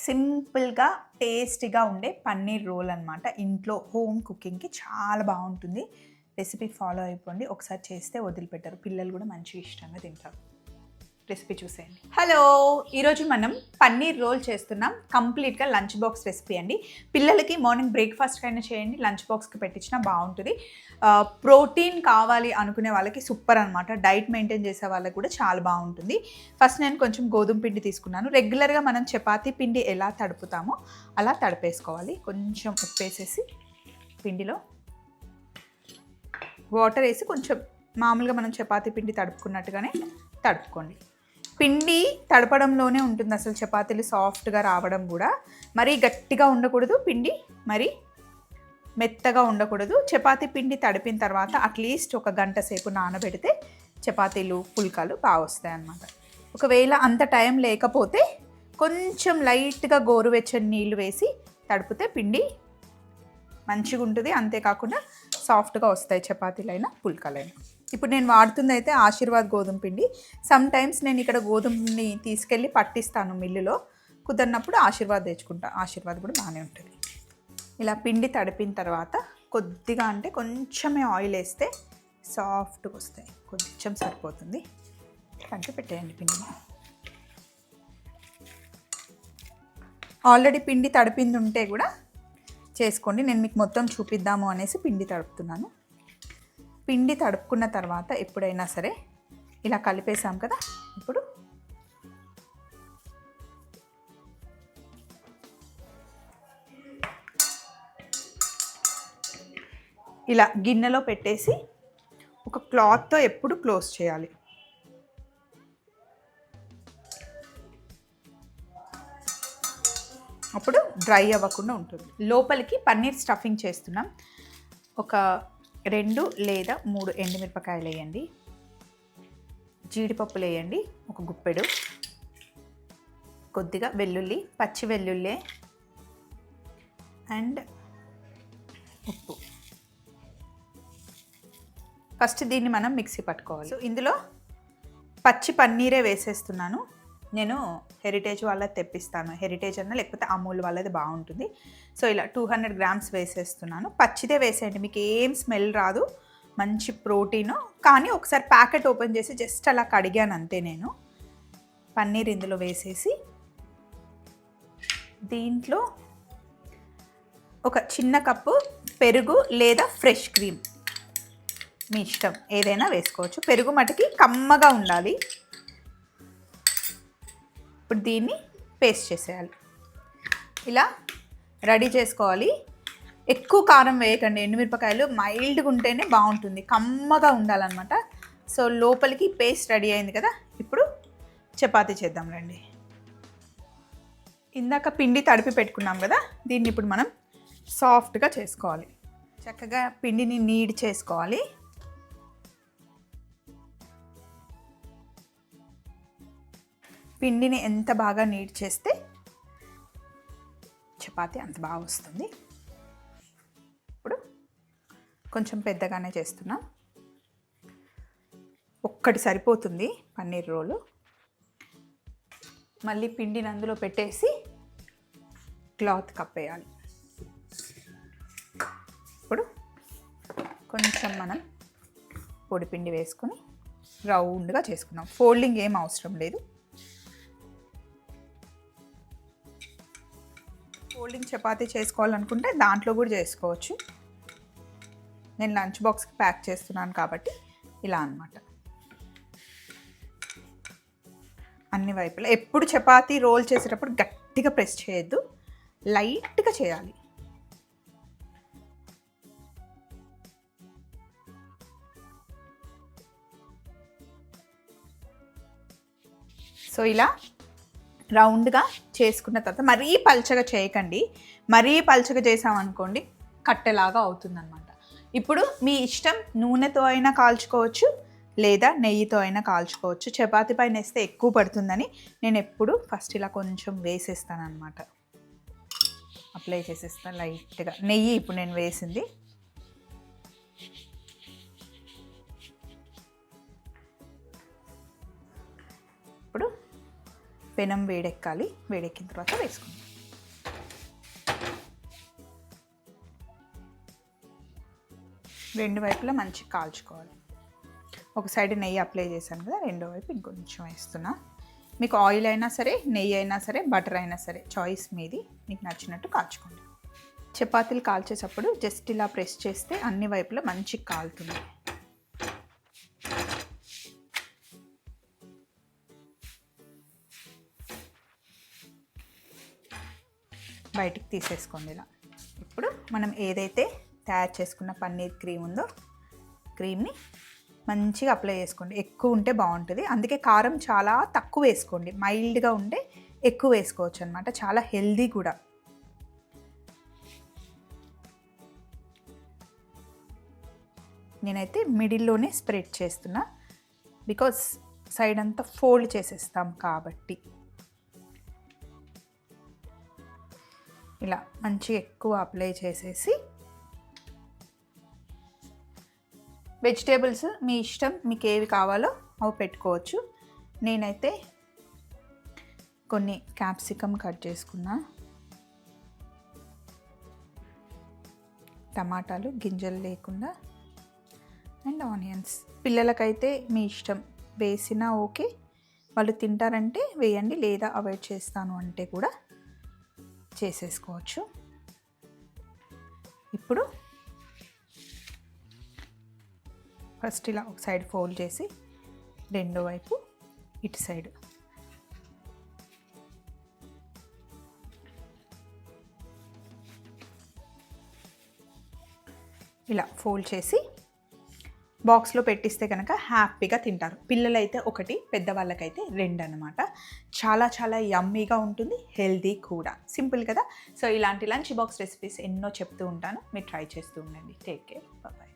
సింపుల్గా టేస్టీగా ఉండే పన్నీర్ రోల్ అనమాట. ఇంట్లో హోమ్ కుకింగ్కి చాలా బాగుంటుంది. రెసిపీ ఫాలో అయిపోండి. ఒకసారి చేస్తే వదిలిపెట్టరు. పిల్లలు కూడా మంచిగా ఇష్టంగా తింటారు. రెసిపీ చూసేయండి. హలో, ఈరోజు మనం పన్నీర్ రోల్ చేస్తున్నాం. కంప్లీట్గా లంచ్ బాక్స్ రెసిపీ అండి. పిల్లలకి మార్నింగ్ బ్రేక్ఫాస్ట్ అయినా చేయండి, లంచ్ బాక్స్కి పెట్టించినా బాగుంటుంది. ప్రోటీన్ కావాలి అనుకునే వాళ్ళకి సూపర్ అనమాట. డైట్ మెయింటైన్ చేసే వాళ్ళకి కూడా చాలా బాగుంటుంది. ఫస్ట్ నేను కొంచెం గోధుమ పిండి తీసుకున్నాను. రెగ్యులర్గా మనం చపాతీ పిండి ఎలా తడుపుతామో అలా తడిపేసుకోవాలి. కొంచెం ఉప్పు వేసేసి పిండిలో వాటర్ వేసి కొంచెం మామూలుగా మనం చపాతీ పిండి తడుపుకున్నట్టుగానే తడుపుకోండి. పిండి తడపడంలోనే ఉంటుంది అసలు చపాతీలు సాఫ్ట్గా రావడం కూడా. మరీ గట్టిగా ఉండకూడదు పిండి, మరీ మెత్తగా ఉండకూడదు. చపాతీ పిండి తడిపిన తర్వాత అట్లీస్ట్ 1 గంట సేపు నానబెడితే చపాతీలు పుల్కాలు బాగా వస్తాయి అన్నమాట. ఒకవేళ అంత టైం లేకపోతే కొంచెం లైట్గా గోరువెచ్చని నీళ్ళు వేసి తడిపితే పిండి మంచిగా ఉంటుంది. అంతేకాకుండా సాఫ్ట్గా వస్తాయి చపాతీలైనా పుల్కాలైనా. ఇప్పుడు నేను వాడుతుంది అయితే ఆశీర్వాద్ గోధుమ పిండి. సమ్ టైమ్స్ నేను ఇక్కడ గోధుమని తీసుకెళ్ళి పట్టిస్తాను మిల్లులో. కుదరినప్పుడు ఆశీర్వాద్ తెచ్చుకుంటా. ఆశీర్వాద్ కూడా బాగానే ఉంటుంది. ఇలా పిండి తడిపిన తర్వాత కొద్దిగా అంటే కొంచెమే ఆయిల్ వేస్తే సాఫ్ట్గా వస్తాయి. కొంచెం సరిపోతుంది. కంటే పెట్టేయండి పిండిని. ఆల్రెడీ పిండి తడిపింది ఉంటే కూడా చేసుకోండి. నేను మీకు మొత్తం చూపిద్దాము అనేసి పిండి తడుపుతున్నాను. పిండి తడుపుకున్న తర్వాత ఎప్పుడైనా సరే ఇలా కలిపేసాం కదా, ఇప్పుడు ఇలా గిన్నెలో పెట్టేసి ఒక క్లాత్తో ఎప్పుడు క్లోజ్ చేయాలి. అప్పుడు డ్రై అవ్వకుండా ఉంటుంది. లోపలికి పన్నీర్ స్టఫింగ్ చేస్తున్నాం. ఒక 2 లేదా 3 ఎండుమిరపకాయలు వేయండి. జీడిపప్పులు వేయండి, ఒక గుప్పెడు. కొద్దిగా వెల్లుల్లి, పచ్చి వెల్లుల్లి అండ్ ఉప్పు. ఫస్ట్ దీన్ని మనం మిక్సీ పట్టుకోవాలి. సో ఇందులో పచ్చి పన్నీరే వేసేస్తున్నాను. నేను హెరిటేజ్ వాళ్ళది తెప్పిస్తాను. హెరిటేజ్ అన్న లేకపోతే అమూల్ వాళ్ళది బాగుంటుంది. సో ఇలా 200 గ్రామ్స్ వేసేస్తున్నాను. పచ్చిదే వేసేయండి, మీకు ఏం స్మెల్ రాదు. మంచి ప్రోటీను. కానీ ఒకసారి ప్యాకెట్ ఓపెన్ చేసి జస్ట్ అలా కడిగాను అంతే నేను. పన్నీర్ ఇందులో వేసేసి దీంట్లో ఒక చిన్న కప్పు పెరుగు లేదా ఫ్రెష్ క్రీమ్, మీ ఇష్టం ఏదైనా వేసుకోవచ్చు. పెరుగు మటుకి కమ్మగా ఉండాలి. ఇప్పుడు దీన్ని పేస్ట్ చేసేయాలి. ఇలా రెడీ చేసుకోవాలి. ఎక్కువ కారం వేయకండి. ఎండుమిరపకాయలు మైల్డ్గా ఉంటేనే బాగుంటుంది, కమ్మగా ఉండాలన్నమాట. సో లోపలికి పేస్ట్ రెడీ అయింది కదా, ఇప్పుడు చపాతీ చేద్దాం రండి. ఇందాక పిండి తడిపి పెట్టుకున్నాం కదా, దీన్ని ఇప్పుడు మనం సాఫ్ట్గా చేసుకోవాలి. చక్కగా పిండిని నీడ్ చేసుకోవాలి. పిండిని ఎంత బాగా నీడ్ చేస్తే చపాతీ అంత బాగా వస్తుంది. ఇప్పుడు కొంచెం పెద్దగానే చేస్తున్నాం. ఒక్కటి సరిపోతుంది పన్నీర్ రోలు. మళ్ళీ పిండిని అందులో పెట్టేసి క్లాత్ కప్పేయాలి. ఇప్పుడు కొంచెం మనం పొడి పిండి వేసుకొని రౌండ్గా చేసుకున్నాం. ఫోల్డింగ్ ఏం అవసరం లేదు. ఫోల్డింగ్ చపాతీ చేసుకోవాలనుకుంటే దాంట్లో కూడా చేసుకోవచ్చు. నేను లంచ్ బాక్స్కి ప్యాక్ చేస్తున్నాను కాబట్టి ఇలా అన్నమాట. అన్ని వైపులా ఎప్పుడు చపాతీ రోల్ చేసేటప్పుడు గట్టిగా ప్రెస్ చేయొద్దు, లైట్గా చేయాలి. సో ఇలా రౌండ్గా చేసుకున్న తర్వాత మరీ పల్చగా చేయకండి. మరీ పల్చగా చేసామనుకోండి కట్టెలాగా అవుతుందన్నమాట. ఇప్పుడు మీ ఇష్టం, నూనెతో అయినా కాల్చుకోవచ్చు లేదా నెయ్యితో అయినా కాల్చుకోవచ్చు. చపాతీ పైన వేస్తే ఎక్కువ పడుతుందని నేను ఎప్పుడు ఫస్ట్ ఇలా కొంచెం వేసేస్తాను అన్నమాట. అప్లై చేసేస్తాను లైట్గా నెయ్యి. ఇప్పుడు నేను వేసింది ఇప్పుడు పెనం వేడెక్కాలి. వేడెక్కిన తర్వాత వేసుకుందాం. రెండు వైపులా మంచిగా కాల్చుకోవాలి. ఒక సైడ్ నెయ్యి అప్లై చేశాను కదా, రెండో వైపు ఇంకొంచెం వేస్తున్నా. మీకు ఆయిల్ అయినా సరే, నెయ్యి అయినా సరే, బటర్ అయినా సరే, చాయిస్ మీది, మీకు నచ్చినట్టు కాల్చుకోండి. చపాతీలు కాల్చేటప్పుడు జస్ట్ ఇలా ప్రెస్ చేస్తే అన్ని వైపులా మంచిగా కాలుతుంది. బయటికి తీసేసుకోండి ఇలా. ఇప్పుడు మనం ఏదైతే తయారు చేసుకున్న పన్నీర్ క్రీమ్ ఉందో, క్రీమ్ని మంచిగా అప్లై చేసుకోండి. ఎక్కువ ఉంటే బాగుంటుంది, అందుకే కారం చాలా తక్కువ వేసుకోండి. మైల్డ్గా ఉంటే ఎక్కువ వేసుకోవచ్చు అనమాట, చాలా హెల్దీ కూడా. నేనైతే మిడిల్లోనే స్ప్రెడ్ చేస్తున్నా, బికాజ్ సైడ్ అంతా ఫోల్డ్ చేసేస్తాం కాబట్టి. ఇలా మంచిగా ఎక్కువ అప్లై చేసేసి, వెజిటేబుల్స్ మీ ఇష్టం, మీకు ఏవి కావాలో అవి పెట్టుకోవచ్చు. నేనైతే కొన్ని క్యాప్సికమ్ కట్ చేసుకున్నా, టమాటాలు గింజలు లేకుండా, అండ్ ఆనియన్స్. పిల్లలకైతే మీ ఇష్టం, వేసినా ఓకే, వాళ్ళు తింటారంటే వేయండి, లేదా అవాయిడ్ చేస్తాను అంటే కూడా చేసేసుకోవచ్చు. ఇప్పుడు ఫస్ట్ ఇలా ఒక సైడ్ ఫోల్డ్ చేసి, రెండో వైపు ఇటు సైడ్ ఇలా ఫోల్డ్ చేసి బాక్స్లో పెట్టిస్తే కనుక హ్యాపీగా తింటారు. పిల్లలైతే ఒకటి, పెద్దవాళ్ళకైతే రెండు అనమాట. చాలా చాలా యమ్మీగా ఉంటుంది, హెల్దీ కూడా. సింపుల్ కదా. సో ఇలాంటి లంచ్ బాక్స్ రెసిపీస్ ఎన్నో చెప్తూ ఉంటాను, మీరు ట్రై చేస్తూ ఉండండి. Take care, bye.